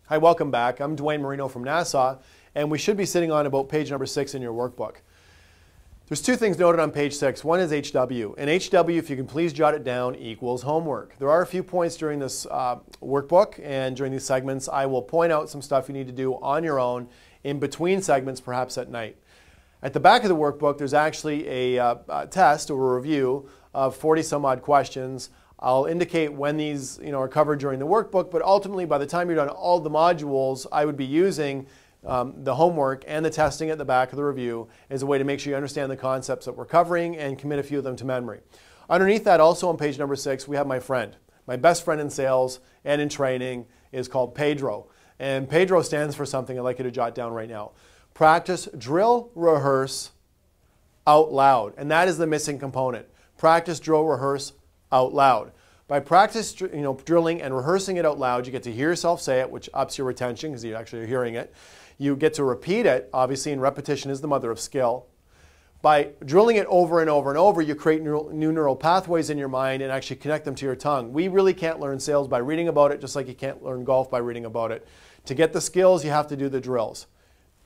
Hi, welcome back. I'm Dwayne Marino from NASA, and we should be sitting on about page number 6 in your workbook. There's two things noted on page 6. One is HW, and HW, if you can please jot it down, equals homework. There are a few points during this workbook and during these segments. I will point out some stuff you need to do on your own in between segments, perhaps at night. At the back of the workbook, there's actually a test or a review of 40 some odd questions. I'll indicate when these are covered during the workbook, but ultimately by the time you're done all the modules, I would be using the homework and the testing at the back of the review as a way to make sure you understand the concepts that we're covering and commit a few of them to memory. Underneath that, also on page number 6, we have my friend. My best friend in sales and in training is called Pedro. And Pedro stands for something I'd like you to jot down right now. Practice, drill, rehearse out loud. And that is the missing component. Practice, drill, rehearse out loud. By practice, drilling and rehearsing it out loud, you get to hear yourself say it, which ups your retention because you actually are hearing it. You get to repeat it, obviously, and repetition is the mother of skill. By drilling it over and over and over, you create new neural pathways in your mind and actually connect them to your tongue. We really can't learn sales by reading about it, just like you can't learn golf by reading about it. To get the skills, you have to do the drills.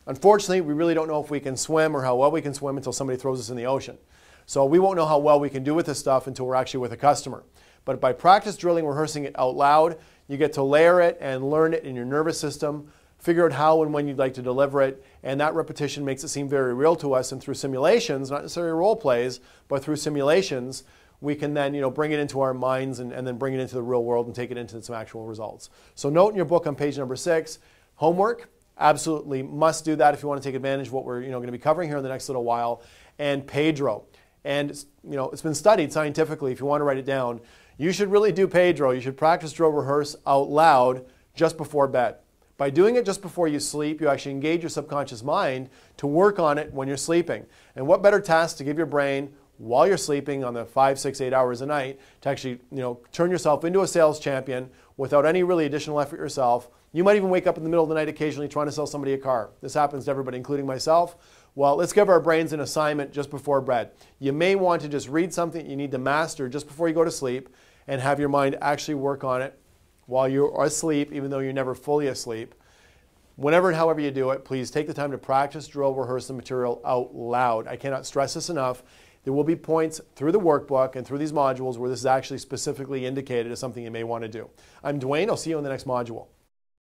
Unfortunately, we really don't know if we can swim or how well we can swim until somebody throws us in the ocean. So we won't know how well we can do with this stuff until we're actually with a customer. But by practice drilling, rehearsing it out loud, you get to layer it and learn it in your nervous system, figure out how and when you'd like to deliver it, and that repetition makes it seem very real to us. And through simulations, not necessarily role plays, but through simulations, we can then bring it into our minds and then bring it into the real world and take it into some actual results. So note in your book on page number 6, homework, absolutely must do that if you want to take advantage of what we're going to be covering here in the next little while, and Pedro. And it's been studied scientifically. If you want to write it down, you should really do Pedro. You should practice, drill, rehearse out loud just before bed. By doing it just before you sleep, you actually engage your subconscious mind to work on it when you're sleeping. And what better task to give your brain while you're sleeping on the 5, 6, 8 hours a night to actually turn yourself into a sales champion without any really additional effort yourself. You might even wake up in the middle of the night occasionally trying to sell somebody a car. This happens to everybody, including myself. Well, let's give our brains an assignment just before bed. You may want to just read something you need to master just before you go to sleep and have your mind actually work on it while you're asleep, even though you're never fully asleep. Whenever and however you do it, please take the time to practice, drill, rehearse the material out loud. I cannot stress this enough. There will be points through the workbook and through these modules where this is actually specifically indicated as something you may want to do. I'm Dwayne. I'll see you in the next module.